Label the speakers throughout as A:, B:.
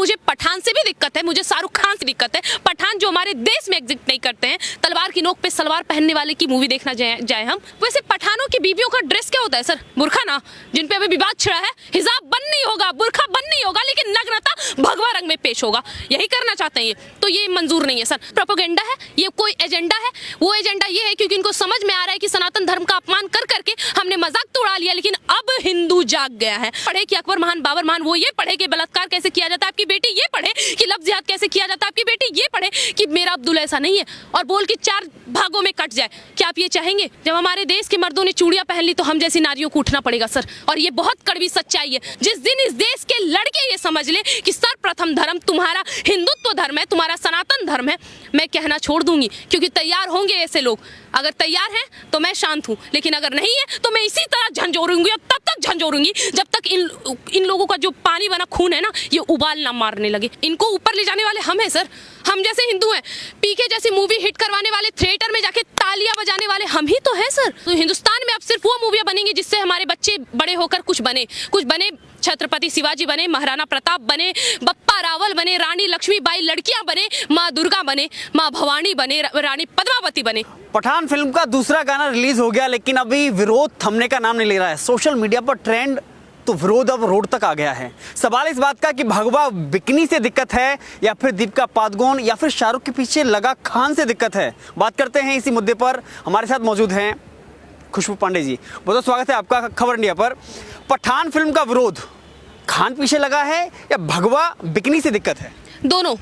A: मुझे पठान से भी दिक्कत है, मुझे शाहरुख खान से दिक्कत है। पठान जो हमारे देश में एग्जिस्ट नहीं करते हैं, तलवार की नोक पे सलवार पहनने वाले की मूवी देखना जाए हम। वैसे पठानों की बीवियों का ड्रेस क्या होता है सर? बुरखा ना, जिन पे अभी विवाद छिड़ा है। हिजाब बंद नहीं होगा, बुरखा बंद नहीं होगा, लेकिन नग्नता भगवा रंग में पेश होगा। यही करना चाहते हैं ये, तो ये मंजूर नहीं है सर। प्रोपेगेंडा है, ये कोई एजेंडा है। वो एजेंडा ये है क्योंकि इनको समझ में आ रहा है कि सनातन धर्म का अपमान कर करके हमने मजाक तो उड़ा लिया, लेकिन अब हिंदू जाग गया है। पढ़े कि अकबर महान बाबर महान, वो ये पढ़े कि बलात्कार कैसे किया जाता है आपकी बेटी, ये पढ़े कि लफ्ज़ जिहाद कैसे किया जाता है आपकी बेटी, ये पढ़े कि मेरा अब्दुल ऐसा नहीं है, और बोल कि 4 भागों में कट जाए। क्या आप ये चाहेंगे? जब हमारे देश के मर्दों ने चूड़ियां पहन ली तो हम जैसी नारियों को उठना पड़ेगा सर। और ये बहुत कड़वी सच्चाई है। जिस दिन इस देश के लड़के ये समझ ले कि सर्वप्रथम धर्म तुम्हारा हिंदुत्व धर्म है, तुम्हारा सनातन धर्म है, मैं कहना छोड़ दूंगी, क्योंकि तैयार होंगे ऐसे लोग। अगर तैयार हैं तो मैं शांत हूं, लेकिन अगर नहीं है तो मैं इसी तरह झंझोरूंगी, और तब तक झंझोरूंगी जब तक इन लोगों का जो पानी बना खून है ना, ये उबाल ना मारने लगे। इनको ऊपर ले जाने वाले हम हैं सर। हम जैसे हिंदू हैं, पीके जैसी मूवी हिट करवाने वाले, थिएटर में जाके तालियां बजाने वाले हम ही तो हैं सर। तो हिंदुस्तान में अब सिर्फ वो मूवियां बनेंगी जिससे हमारे बच्चे बड़े होकर कुछ बने। छत्रपति शिवाजी बने, महाराणा प्रताप बने, बप्पा रावल बने, रानी लक्ष्मीबाई लड़कियां बने, माँ दुर्गा बने, माँ भवानी बने, रानी पद्मावती बने।
B: पठान फिल्म का दूसरा गाना रिलीज हो गया, लेकिन अभी विरोध थमने का नाम नहीं ले रहा है। सोशल मीडिया पर ट्रेंड तो विरोध अब रोड तक आ गया है। सवाल इस बात का कि भगवा बिकनी से दिक्कत है, या फिर दीपिका पादुकोण, या फिर शाहरुख के पीछे लगा खान से दिक्कत है। बात करते हैं इसी मुद्दे पर। हमारे साथ मौजूद हैं खुशबू पांडे जी। बहुत स्वागत है आपका खबर इंडिया पर। पठान फिल्म का विरोध खान पीछे लगा है या भगवा बिकनी से दिक्कत है?
A: दोनों।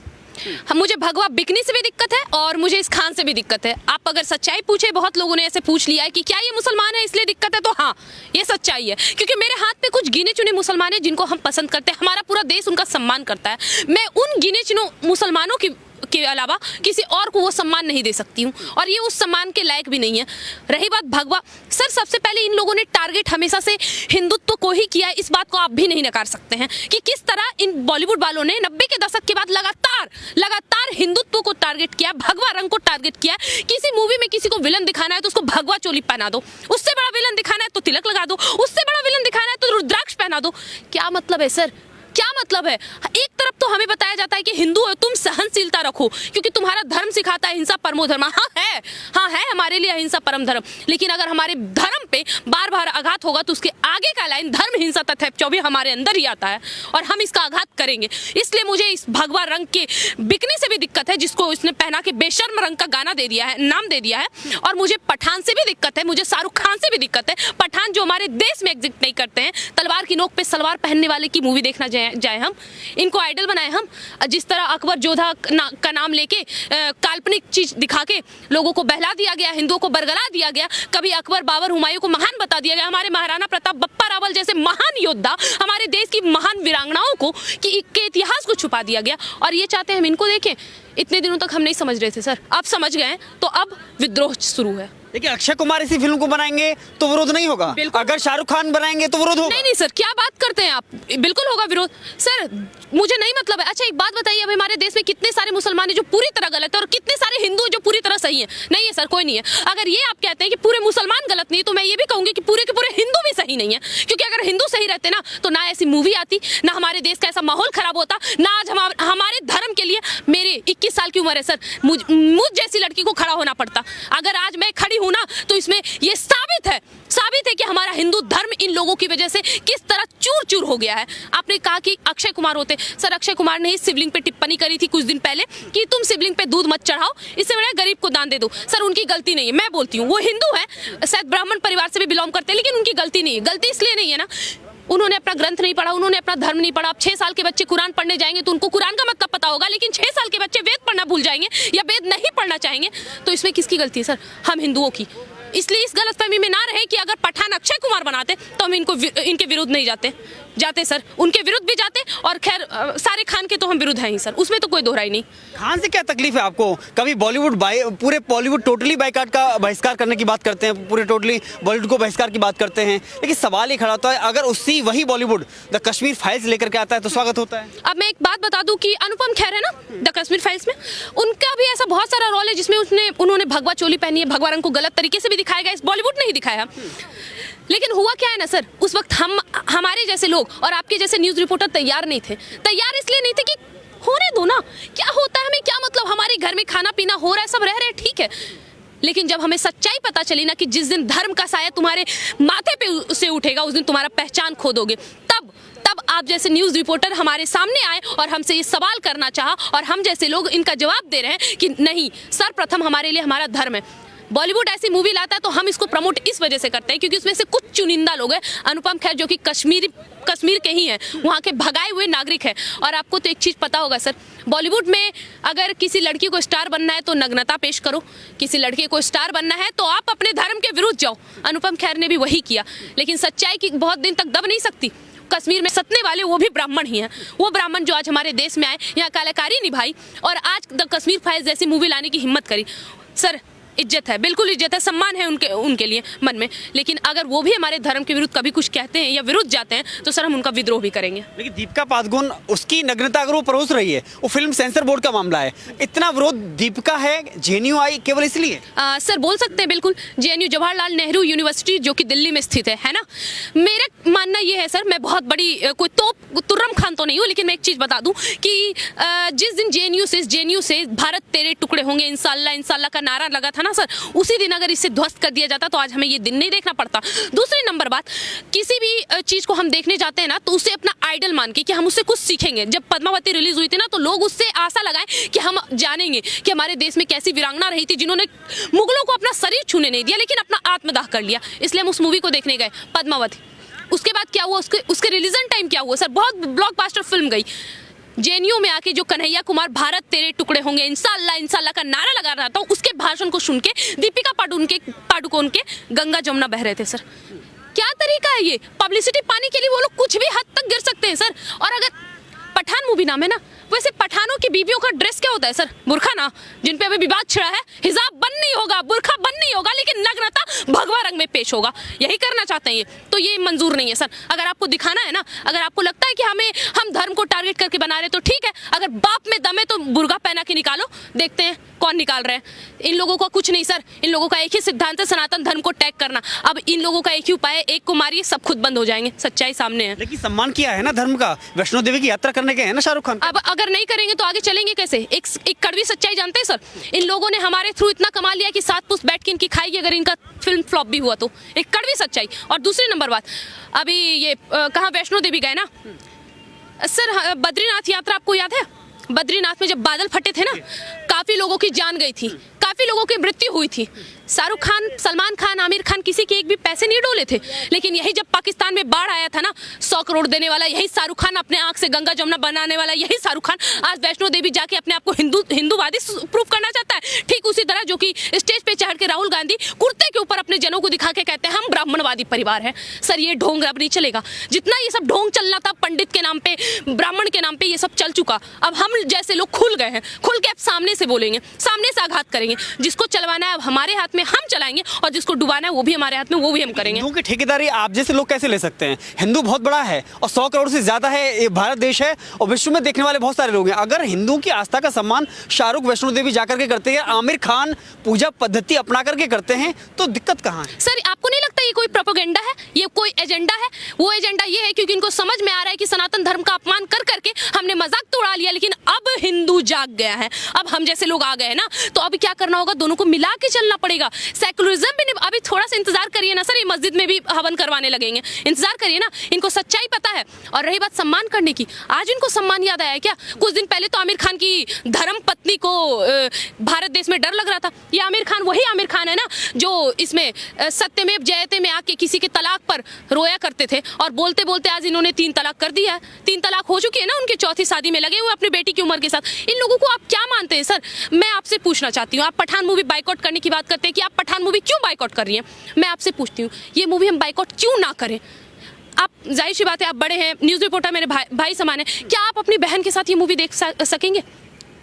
A: मुझे भगवा बिकनी से भी दिक्कत है और मुझे इस खान से भी दिक्कत है। आप अगर सच्चाई पूछे, बहुत लोगों ने ऐसे पूछ लिया है कि क्या ये मुसलमान है इसलिए दिक्कत है, तो हाँ, ये सच्चाई है। क्योंकि मेरे हाथ पे कुछ गिने चुने मुसलमान हैं जिनको हम पसंद करते हैं, हमारा पूरा देश उनका सम्मान करता है। मैं उन गिने चुने मुसलमानों के अलावा किसी और को वो सम्मान नहीं दे सकती हूँ, और ये उस सम्मान के लायक भी नहीं है। रही बात भगवा, सर सबसे पहले इन लोगों ने टारगेट हमेशा से हिंदुत्व को ही किया है। इस बात को आप भी नहीं नकार सकते हैं कि किस तरह इन बॉलीवुड वालों ने 90 के दशक के बाद लगातार हिंदुत्व को टारगेट किया, भगवा रंग को टारगेट किया। किसी मूवी में किसी को विलन दिखाना है तो उसको भगवा चोली पहना दो, उससे बड़ा विलन दिखाना है तो तिलक लगा दो, उससे बड़ा विलन दिखाना है तो रुद्राक्ष पहना दो। क्या मतलब है सर? क्या मतलब है? एक तरफ तो हमें बताया जाता है कि हिंदू हो तुम सहनशीलता रखो क्योंकि तुम्हारा धर्म सिखाता है हिंसा परमो धर्म। हाँ है हमारे लिए अहिंसा परम धर्म, लेकिन अगर हमारे धर्म पे बार बार आघात होगा तो उसके आगे का लाइन धर्म हिंसा तथा चौबी हमारे अंदर ही आता है, और हम इसका आघात करेंगे। इसलिए मुझे इस भगवा रंग के बिकने से भी दिक्कत है, जिसको इसने पहना के बेशर्म रंग का गाना दे दिया है, नाम दे दिया है। और मुझे पठान से भी दिक्कत है, मुझे शाहरुख खान से भी दिक्कत है। पठान जो हमारे देश में एग्जिस्ट नहीं करते हैं, तलवार की नोक पे सलवार पहनने वाले की मूवी देखना जाए हम, इनको आइडल बनाए हम। जिस तरह अकबर जोधा का नाम लेके काल्पनिक चीज दिखा के लोगों को बहला दिया गया, हिंदुओं को बरगला दिया गया, कभी अकबर बाबर हुमायूं को महान बता दिया गया, हमारे महाराणा प्रताप बप्पा रावल जैसे महान योद्धा, हमारे देश की महान वीरांगनाओं को के इतिहास को छुपा दिया गया। और ये चाहते हैं हम इनको देखें। इतने दिनों तक हम नहीं समझ रहे थे सर, अब समझ गए, तो अब विद्रोह शुरू है।
B: देखिए, अक्षय कुमार इसी फिल्म को बनाएंगे तो विरोध नहीं होगा, अगर शाहरुख खान बनाएंगे तो विरोध होगा।
A: नहीं सर, क्या बात करते हैं आप? बिल्कुल होगा विरोध सर, मुझे नहीं मतलब है। अच्छा एक बात बताइए, अब हमारे देश में कितने सारे मुसलमान हैं जो पूरी तरह गलत है और कितने सारे हिंदू जो पूरी तरह सही है? नहीं है सर, कोई नहीं है। अगर ये आप कहते हैं कि पूरे मुसलमान गलत नहीं, तो मैं ये भी कहूंगी कि पूरे के पूरे हिंदू भी सही नहीं है। क्योंकि अगर हिंदू सही रहते ना तो ना ऐसी मूवी आती, ना हमारे देश का ऐसा माहौल खराब होता, ना आज हमारे धर्म के लिए मेरे 21 साल की उम्र है सर, मुझ जैसी लड़की को खड़ा होना पड़ता। अगर आज मैं खड़ी हूं ना तो इसमें ये साबित है कि हमारा हिंदू धर्म इन लोगों की वजह से किस तरह चूर चूर हो गया है। आपने कहा कि अक्षय कुमार होते, सर अक्षय कुमार ने ही शिवलिंग पे टिप्पणी करी थी कुछ दिन पहले कि तुम शिवलिंग पे दूध मत चढ़ाओ, इससे बड़ा गरीब को दान दे दो। सर उनकी गलती नहीं है, मैं बोलती हूँ, वो हिंदू है, शायद ब्राह्मण परिवार से भी बिलोंग करते हैं, लेकिन उनकी गलती नहीं है। गलती इसलिए नहीं है ना, उन्होंने अपना ग्रंथ नहीं पढ़ा, उन्होंने अपना धर्म नहीं पढ़ा। अब 6 साल के बच्चे कुरान पढ़ने जाएंगे तो उनको कुरान का मतलब पता होगा, लेकिन 6 साल के बच्चे वेद पढ़ना भूल जाएंगे या वेद नहीं पढ़ना चाहेंगे, तो इसमें किसकी गलती है सर? हम हिंदुओं की। इसलिए इस गलतफहमी में ना रहे कि अगर पठान अक्षय कुमार बनाते तो हम इनके विरुद्ध नहीं जाते सर, उनके विरुद्ध भी जाते। और खैर सारे खान के तो हम विरुद्ध हैं ही सर, उसमें तो कोई दोहराई नहीं।
B: खान से क्या तकलीफ है आपको? कभी पूरे बॉलीवुड टोटली बाइकाट का बहिष्कार करने की बात करते हैं, पूरे टोटली बॉलीवुड को बहिष्कार की बात करते हैं, लेकिन सवाल ये खड़ा होता है अगर वही बॉलीवुड द कश्मीर फाइल्स लेकर के आता है तो स्वागत होता है।
A: अब मैं एक बात बता दूं कि अनुपम खेर है ना द कश्मीर फाइल्स में, उनका भी ऐसा बहुत सारा रोल है जिसमें उन्होंने भगवा चोली पहनी है, भगवा रंग को गलत तरीके से भी दिखाया गया, इस बॉलीवुड नहीं दिखाया। लेकिन हुआ क्या है ना सर, उस वक्त हमारे जैसे लोग और आपके जैसे न्यूज़ रिपोर्टर तैयार नहीं थे। तैयार इसलिए नहीं थे कि हाँ, क्या होता है हमें क्या मतलब, हमारे घर में खाना पीना हो रहा है, सब रह रहे हैं, ठीक है। लेकिन जब हमें सच्चाई पता चली ना कि जिस दिन धर्म का साया तुम्हारे माथे पे से उठेगा उस दिन तुम्हारा पहचान खो दोगे, तब आप जैसे न्यूज़ रिपोर्टर हमारे सामने आए और हमसे ये सवाल करना चाहा, और हम जैसे लोग इनका जवाब दे रहे हैं कि नहीं, सर्वप्रथम हमारे लिए हमारा धर्म है। बॉलीवुड ऐसी मूवी लाता है तो हम इसको प्रमोट इस वजह से करते हैं क्योंकि उसमें से कुछ चुनिंदा लोग हैं। अनुपम खेर जो कि कश्मीर के ही हैं, वहाँ के भगाए हुए नागरिक हैं। और आपको तो एक चीज़ पता होगा सर, बॉलीवुड में अगर किसी लड़की को स्टार बनना है तो नग्नता पेश करो, किसी लड़के को स्टार बनना है तो आप अपने धर्म के विरुद्ध जाओ। अनुपम खेर ने भी वही किया, लेकिन सच्चाई की बहुत दिन तक दब नहीं सकती। कश्मीर में सतने वाले वो भी ब्राह्मण ही हैं, वो ब्राह्मण जो आज हमारे देश में आए, यहाँ कलाकारी निभाई और आज द कश्मीर फाइल्स जैसी मूवी लाने की हिम्मत करी। सर इज्जत है, बिल्कुल इज्जत है, सम्मान है उनके लिए मन में। लेकिन अगर वो भी हमारे धर्म के विरुद्ध कभी कुछ कहते हैं या विरुद्ध जाते हैं तो सर हम उनका विद्रोह भी करेंगे।
B: लेकिन दीपिका पादुकोण, उसकी नग्नता अगर वो परोस रही है, वो फिल्म सेंसर बोर्ड का मामला है, इतना विरोध दीपिका है, जेएनयू आई केवल इसलिए?
A: सर बोल सकते हैं बिल्कुल, जेएनयू जवाहरलाल नेहरू यूनिवर्सिटी जो कि दिल्ली में स्थित है ना। मेरा मानना ये है सर, मैं बहुत बड़ी कोई तोप तुर्रम खान तो नहीं हूँ, लेकिन मैं एक चीज़ बता दूँ कि जिस दिन जेएनयू से भारत तेरे टुकड़े होंगे इंशाल्लाह इंशाल्लाह का नारा लगा था ना सर, उसी दिन अगर इसे ध्वस्त कर दिया जाता तो आज हमें ये दिन नहीं देखना पड़ता। दूसरी नंबर बात, किसी भी चीज़ को हम देखने जाते हैं ना तो उसे अपना आइडल मान के कि हम उससे कुछ सीखेंगे। जब पद्मावती रिलीज हुई थी ना तो लोग उससे आशा लगाएं कि हम जानेंगे कि हमारे देश में कैसी वीरांगना रही थी जिन्होंने मुगलों को अपना शरीर छूने नहीं दिया लेकिन अपना आत्मदाह कर लिया, इसलिए हम उस मूवी को देखने गए पद्मावती। उसके बाद क्या हुआ, उसके रिलीजन टाइम क्या हुआ सर, बहुत ब्लॉकबस्टर फिल्म गई। जेएनयू में आके जो कन्हैया कुमार भारत तेरे टुकड़े होंगे इंशाल्लाह इंशाल्लाह का नारा लगा रहा था, उसके भाषण को सुन के दीपिका पादुकोण के गंगा जमुना बह रहे थे सर। क्या तरीका है ये, पब्लिसिटी पाने के लिए वो लोग कुछ भी हद तक गिर सकते हैं सर। और अगर पठान मूवी नाम है ना, वैसे पठानों की बीवियों का ड्रेस क्या होता है सर, बुरखा ना, जिन पे अभी विवाद छिड़ा है, हिजाब बंद नहीं होगा, बुरखा बंद नहीं होगा, लेकिन नग्नता भगवा रंग में पेश होगा, यही करना चाहते हैं ये, तो ये मंजूर नहीं है सर। अगर आपको दिखाना है ना, अगर आपको लगता है कि हम धर्म को टारगेट करके बना रहे तो ठीक है, अगर बाप में दम है तो बुर्का पहना के निकालो, देखते हैं कौन निकाल रहे हैं। इन लोगों का कुछ नहीं सर, इन लोगों का एक ही सिद्धांत है, सनातन धर्म को टैग करना। अब इन लोगों का एक ही उपाय है, एक को मारिए, सब खुद बंद हो जाएंगे, सच्चाई सामने है।
B: लेकिन सम्मान किया है ना धर्म का, वैष्णो देवी की यात्रा करने गए हैं ना शाहरुख खान।
A: अब अगर नहीं करेंगे तो आगे चलेंगे कैसे? एक कड़वी सच्चाई जानते हैं सर, इन लोगों ने हमारे थ्रू इतना कमा लिया कि 7 पुस्त बैठ के इनकी खाएगी अगर इनका फिल्म फ्लॉप भी हुआ तो, एक कड़वी सच्चाई। और दूसरी नंबर बात, अभी ये कहाँ वैष्णो देवी गए ना सर, बद्रीनाथ यात्रा आपको याद है? बद्रीनाथ में जब बादल फटे थे ना, काफी लोगों की जान गई थी, काफी लोगों की मृत्यु हुई थी। शाहरुख खान, सलमान खान, आमिर खान किसी के एक भी पैसे नहीं डोले थे, लेकिन यही जब पाकिस्तान में बाढ़ आया था ना, 100 करोड़ देने वाला यही शाहरुख खान, अपने आंख से गंगा जमुना बनाने वाला यही शाहरुख खान आज वैष्णो देवी जाके अपने आप को हिंदूवादी प्रूफ करना चाहता है। ठीक उसी तरह जो कि स्टेज पे चढ़ के राहुल गांधी कुर्ते के ऊपर अपने जनों को दिखा के कहते हैं हम ब्राह्मणवादी परिवार है। सर ये ढोंग अब नहीं चलेगा, जितना ये सब ढोंग चलना था पंडित के नाम पे, ब्राह्मण के नाम पे, ये सब चल चुका। अब हम जैसे लोग खुल गए हैं, खुल के अब सामने से बोलेंगे, सामने से आघात करेंगे। जिसको चलवाना है अब हमारे हाथ में, हम चलाएंगे, और जिसको डुबाना है वो भी हमारे हाथ में, वो भी हम करेंगे।
B: हिंदुओं की ठेकेदारी आप जैसे लोग कैसे ले सकते हैं? हिंदू बहुत बड़ा है और 100 करोड़ से ज्यादा है, ये भारत देश है और विश्व में देखने वाले बहुत सारे लोग हैं। अगर हिंदुओं की आस्था का सम्मान शाहरुख वैष्णो देवी जाकर के करते हैं, आमिर खान पूजा पद्धति अपना करके करते हैं, तो दिक्कत कहाँ है?
A: सर आपको नहीं लगता ये कोई प्रोपेगेंडा है, ये कोई एजेंडा है? वो एजेंडा ये है क्योंकि इनको समझ में आ रहा है कि सनातन धर्म का अपमान कर करके हमने मजाक तो उड़ा लिया, लेकिन अब हिंदू जाग गया है, अब हम जैसे लोग आ गए ना, तो अब क्या करना होगा, दोनों को मिला के चलना पड़ेगा। सेकुलरिज्म भी नहीं, अभी थोड़ा सा इंतजार करिए ना सर, ये मस्जिद में भी हवन करवाने लगेंगे, इंतजार करिए ना, इनको सच्चाई पता है। और रही बात सम्मान करने की, आज इनको सम्मान याद आया क्या? कुछ दिन पहले तो आमिर खान की धर्म पत्नी को भारत देश में डर लग रहा था। ये आमिर खान वही आमिर खान है ना जो इसमें सत्यमेव जयते में आके किसी के तलाक पर रोया करते थे, और बोलते बोलते आज इन्होंने 3 तलाक कर दिया है। 3 तलाक हो चुकी है ना, उनके चौथी शादी में लगे हुए अपनी बेटी की उम्र के साथ। इन लोगों को आप क्या मानते हैं सर? मैं आपसे पूछना चाहती हूँ, आप पठान मूवी बाइकआउट करने की बात करते हैं कि आप पठान मूवी क्यों बाइकआउट कर रही हैं? मैं आपसे पूछती हूँ, ये मूवी हम बाइकआउट क्यों ना करें? आप जाहिर सी बात है, आप बड़े हैं, न्यूज़ रिपोर्टर मेरे भाई समान है, क्या आप अपनी बहन के साथ ये मूवी देख सकेंगे?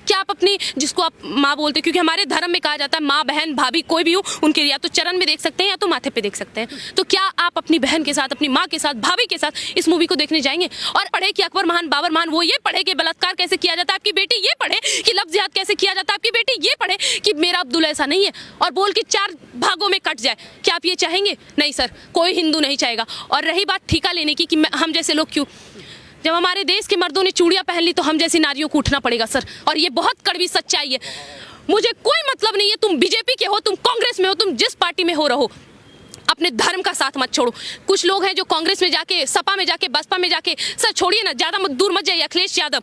A: क्या आप अपनी, जिसको आप माँ बोलते हैं, क्योंकि हमारे धर्म में कहा जाता है माँ बहन भाभी कोई भी हो उनके या तो चरण में देख सकते हैं या तो माथे पे देख सकते हैं, तो क्या आप अपनी बहन के साथ, अपनी माँ के साथ, भाभी के साथ इस मूवी को देखने जाएंगे? और पढ़े कि अकबर महान बाबर महान, वो ये पढ़े कि बलात्कार कैसे किया जाता है आपकी बेटी, ये पढ़े कि लफ्ज़ जिहाद कैसे किया जाता है आपकी बेटी, ये पढ़े कि मेरा अब्दुल्ला ऐसा नहीं है, और बोल के 4 भागों में कट जाए, क्या आप ये चाहेंगे? नहीं सर, कोई हिंदू नहीं चाहेगा। और रही बात ठेका लेने की कि हम जैसे लोग क्यों, जब हमारे देश के मर्दों ने चूड़ियां पहन ली तो हम जैसी नारियों को उठना पड़ेगा सर, और ये बहुत कड़वी सच्चाई है। मुझे कोई मतलब नहीं है तुम बीजेपी के हो, तुम कांग्रेस में हो, तुम जिस पार्टी में हो रहो, अपने धर्म का साथ मत छोड़ो। कुछ लोग हैं जो कांग्रेस में जाके, सपा में जाके, बसपा में जाके, सर छोड़िए ना, ज्यादा दूर मत जाइए। अखिलेश यादव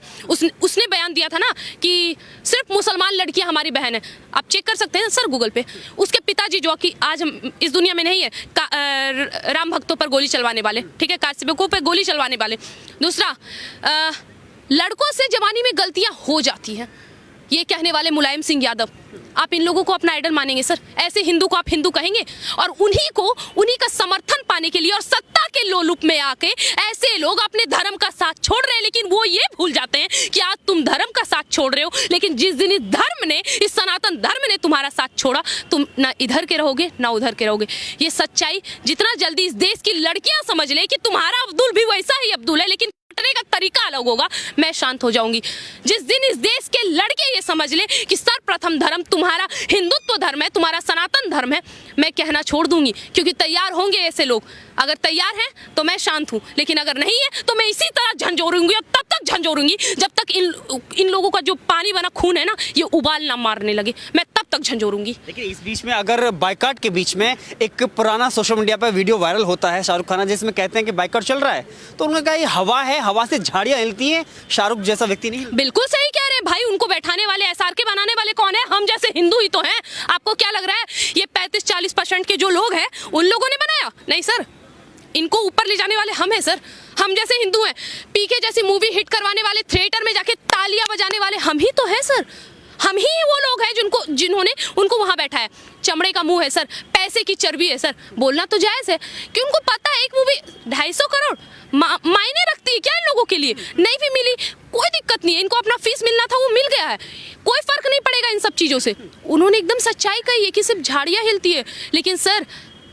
A: उसने बयान दिया था ना कि सिर्फ मुसलमान लड़कियां हमारी बहन है। आप चेक कर सकते हैं सर गूगल पे। उसके पिताजी जो कि आज इस दुनिया में नहीं है, राम भक्तों पर गोली चलवाने वाले, ठीक है, कासिबों पे गोली चलवाने वाले। दूसरा, लड़कों से जवानी में गलतियां हो जाती हैं, ये कहने वाले मुलायम सिंह यादव। आप इन लोगों को अपना आइडल मानेंगे सर? ऐसे हिंदू को आप हिंदू कहेंगे? और उन्हीं का समर्थन पाने के लिए और सत्ता के लोलुप में आके ऐसे लोग अपने धर्म का साथ छोड़ रहे हैं, लेकिन वो ये भूल जाते हैं कि आज तुम धर्म का साथ छोड़ रहे हो, लेकिन जिस दिन इस सनातन धर्म ने तुम्हारा साथ छोड़ा, तुम ना इधर के रहोगे ना उधर के रहोगे। ये सच्चाई जितना जल्दी इस देश की लड़कियां समझ ले कि तुम्हारा अब्दुल भी वैसा ही अब्दुल है, लेकिन का तरीका अलग होगा, मैं शांत हो जाऊंगी। जिस दिन इस देश के लड़के ये समझ ले कि सर्वप्रथम धर्म तुम्हारा हिंदुत्व धर्म है, तुम्हारा सनातन धर्म है, मैं कहना छोड़ दूंगी, क्योंकि तैयार होंगे ऐसे लोग। अगर तैयार हैं तो मैं शांत हूं, लेकिन अगर नहीं है तो मैं इसी तरह झंझोरूंगी, और तब तक झंझोरूंगी जब तक इन लोगों का जो पानी बना खून है ना, ये उबाल ना मारने लगे, मैं तब तक झंझोरूंगी।
B: लेकिन इस बीच में अगर बाइकआउट के बीच में एक पुराना सोशल मीडिया पर वीडियो वायरल होता है शाहरुख खान, जिसमें कहते हैं कि बाइकआउट चल रहा है, तो उन्होंने कहा ये हवा है, हवा से झाड़ियां हिलती हैं, शाहरुख जैसा व्यक्ति नहीं।
A: बिल्कुल सही कह रहे हैं भाई, उनको बैठाने वाले, एसआरके बनाने वाले कौन है? हम जैसे हिंदू ही तो हैं। आपको क्या लग रहा है ये 35-40% के जो लोग हैं उन लोगों ने बनाया? नहीं सर, इनको ऊपर ले जाने वाले हम हैं सर। हम जैसे हिंदू हैं, पीके जैसी मूवी हिट करवाने वाले, थिएटर में जाके तालियां बजाने वाले हम ही तो हैं सर। हम ही वो लोग हैं जिन्होंने उनको वहां बैठाया। चमड़े का मुंह है सर, पैसे की चर्बी है सर, बोलना तो जायज है कि उनको पता है एक मूवी 250 करोड़ मायने रखती है क्या इन लोगों के लिए? नहीं भी मिली कोई दिक्कत नहीं है, इनको अपना फीस मिलना था वो मिल गया है, कोई फर्क नहीं पड़ेगा इन सब चीजों से। उन्होंने एकदम सच्चाई कही है कि सिर्फ झाड़ियां हिलती है, लेकिन सर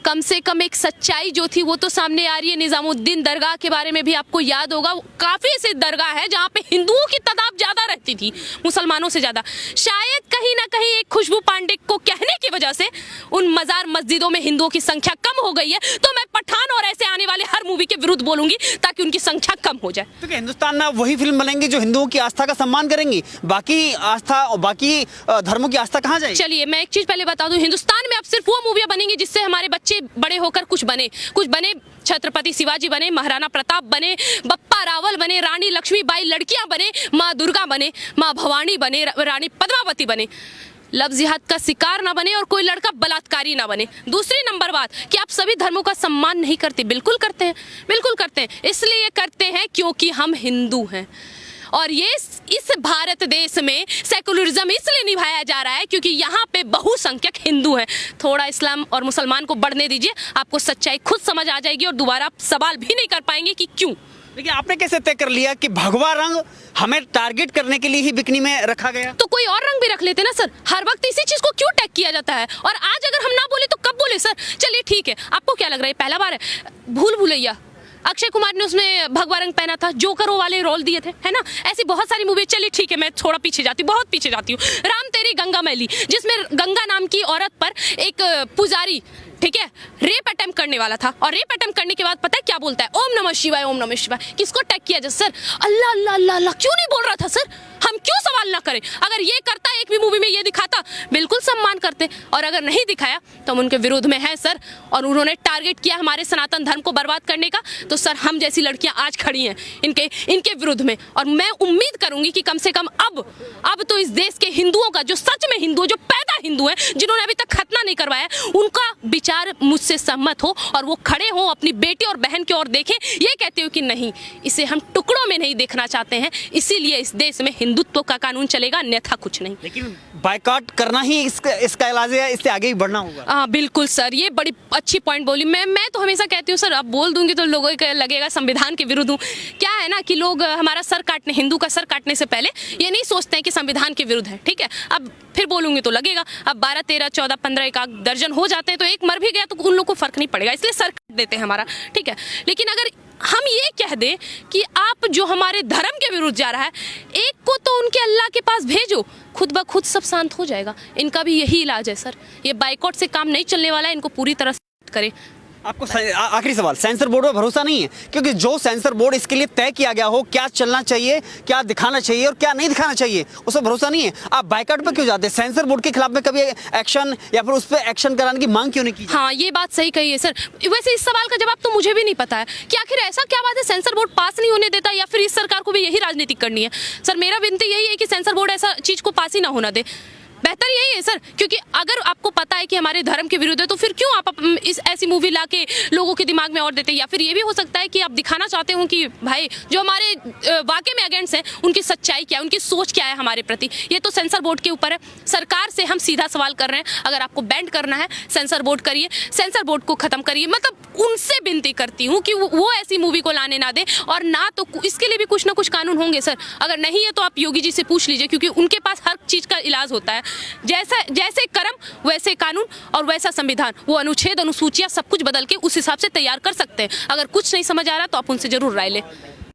A: कम से कम एक सच्चाई जो थी वो तो सामने आ रही है। निजामुद्दीन दरगाह के बारे में भी आपको याद होगा, काफी ऐसे दरगाह है जहाँ पे हिंदुओं की तादाद ज्यादा रहती थी मुसलमानों से ज्यादा। शायद कहीं ना कहीं एक खुशबू पांडे को कहने की वजह से उन मजार मस्जिदों में हिंदुओं की संख्या कम हो गई है। तो मैं पठान और ऐसे आने वाले हर मूवी के विरुद्ध बोलूंगी ताकि उनकी संख्या कम हो जाए।
B: तो हिंदुस्तान में वही फिल्म बनेंगी जो हिंदुओं की आस्था का सम्मान करेंगी, बाकी आस्था और बाकी धर्मों की आस्था कहाँ जाएगी?
A: चलिए मैं एक चीज पहले बता दूं, हिंदुस्तान में अब सिर्फ वो मूवियां बनेंगी जिससे हमारे बच्चे बड़े होकर कुछ बने, छत्रपति शिवाजी बने, महाराणा प्रताप बने, बप्पा रावल बने, रानी लक्ष्मीबाई लड़कियां बने, माँ दुर्गा बने, माँ भवानी बने, रानी पद्मावती बने, लव जिहाद का शिकार ना बने और कोई लड़का बलात्कारी ना बने। दूसरी नंबर बात कि आप सभी धर्मों का सम्मान नहीं करते। बिल्कुल करते हैं, बिल्कुल करते हैं, इसलिए करते हैं क्योंकि हम हिंदू हैं। और ये इस भारत देश में सेकुलरिज्म इसलिए निभाया जा रहा है क्योंकि यहाँ पे बहुसंख्यक हिंदू हैं। थोड़ा इस्लाम और मुसलमान को बढ़ने दीजिए, आपको सच्चाई खुद समझ आ जाएगी और दोबारा आप सवाल भी नहीं कर पाएंगे कि क्यों।
B: लेकिन आपने कैसे तय कर लिया कि भगवा रंग हमें टारगेट करने के लिए ही बिकनी में रखा गया?
A: तो कोई और रंग भी रख लेते ना सर, हर वक्त इसी चीज को क्यों टैग किया जाता है? और आज अगर हम ना बोले तो कब बोले सर? चलिए ठीक है, आपको क्या लग रहा है पहला बार है? भूल भुलैया अक्षय कुमार ने उसमें भगवा रंग पहना था, जोकर वाले रोल दिए थे, है ना? ऐसी बहुत सारी मूवी। चलिए ठीक है, मैं थोड़ा पीछे जाती हूँ, बहुत पीछे जाती हूँ। राम तेरी गंगा मैली, जिसमें गंगा नाम की औरत पर एक पुजारी, ठीक है, रेप अटेम्प्ट करने वाला था, और रेप अटेम्प्ट करने के बाद पता है क्या बोलता है? ओम नमः शिवाय, ओम नमः शिवाय। किसको टैग किया जाए सर? अल्लाह अल्लाह अल्लाह अल्लाह क्यों नहीं बोल रहा था सर? हम क्यों सवाल ना करें? अगर ये करता, एक भी मूवी में ये दिखाता, बिल्कुल सम्मान करते, और अगर नहीं दिखाया तो हम उनके विरोध में हैं सर। और उन्होंने टारगेट किया हमारे सनातन धर्म को बर्बाद करने का, तो सर हम जैसी लड़कियां आज खड़ी हैं इनके विरुद्ध में। और मैं उम्मीद करूंगी कि कम से कम अब तो इस देश के हिंदुओं का, जो सच में हिंदू, जो पैदा हिंदू है, जिन्होंने अभी तक खतना नहीं करवाया, उनका विचार मुझसे सहमत हो और वो खड़े हो, अपनी बेटी और बहन की ओर देखें, ये कहते हो कि नहीं, इसे हम टुकड़ों में नहीं देखना चाहते हैं, इसीलिए इस देश में हिंदुत्व का कानून चलेगा, अन्यथा कुछ नहीं।
B: लेकिन बाइकआउट करना ही इसका इलाज है, इससे आगे ही बढ़ना होगा।
A: हाँ बिल्कुल सर, ये बड़ी अच्छी पॉइंट बोली। मैं तो हमेशा कहती हूँ सर, अब बोल दूंगी तो लोगों को लगेगा संविधान के विरुद्ध हूँ। क्या है ना कि लोग हमारा सर काटने, हिंदू का सर काटने से पहले ये नहीं सोचते हैं कि संविधान के विरुद्ध है, ठीक है? अब फिर बोलूंगी तो लगेगा। अब 12, 13, 14, 15 एक आध दर्जन हो जाते हैं तो एक मर भी गया तो उन लोगों को फर्क नहीं पड़ेगा, इसलिए सर काट देते हैं हमारा, ठीक है? लेकिन अगर हम ये कह दें कि आप जो हमारे धर्म के विरुद्ध जा रहा है, एक को तो उनके अल्लाह के पास भेजो, खुद ब खुद सब शांत हो जाएगा। इनका भी यही इलाज है सर, ये बाइकआउट से काम नहीं चलने वाला है, इनको पूरी तरह से करें।
B: आपको आखिरी सवाल, सेंसर बोर्ड पर भरोसा नहीं है? क्योंकि जो सेंसर बोर्ड इसके लिए तय किया गया हो क्या चलना चाहिए, क्या दिखाना चाहिए और क्या नहीं दिखाना चाहिए, उस पर भरोसा नहीं है। आप बाइकआउट पर क्यों जाते हैं? सेंसर बोर्ड के खिलाफ में कभी एक्शन या फिर उस पर एक्शन कराने की मांग क्यों नहीं की?
A: हाँ, ये बात सही कही है सर। वैसे इस सवाल का जवाब तो मुझे भी नहीं पता है कि आखिर ऐसा क्या बात है सेंसर बोर्ड पास नहीं होने देता, या फिर इस सरकार को भी यही राजनीति करनी है। सर मेरा विनती यही है कि सेंसर बोर्ड ऐसा चीज को पास ही ना होना दे। बेहतर यही है सर, क्योंकि अगर आपको पता है कि हमारे धर्म के विरुद्ध है तो फिर क्यों आप इस ऐसी मूवी लाके लोगों के दिमाग में और देते हैं। या फिर ये भी हो सकता है कि आप दिखाना चाहते हो कि भाई जो हमारे वाकई में अगेंस्ट हैं उनकी सच्चाई क्या है, उनकी सोच क्या है हमारे प्रति। ये तो सेंसर बोर्ड के ऊपर है। सरकार से हम सीधा सवाल कर रहे हैं, अगर आपको बैंड करना है सेंसर बोर्ड करिए, सेंसर बोर्ड को खत्म करिए। मतलब उनसे विनती करती हूँ कि वो ऐसी मूवी को लाने ना दे, और ना तो इसके लिए भी कुछ ना कुछ कानून होंगे सर। अगर नहीं है तो आप योगी जी से पूछ लीजिए, क्योंकि उनके पास हर चीज का इलाज होता है। जैसे कर्म वैसे कानून और वैसा संविधान, वो अनुच्छेद अनुसूचियां सब कुछ बदल के उस हिसाब से तैयार कर सकते हैं। अगर कुछ नहीं समझ आ रहा तो आप उनसे जरूर राय लें।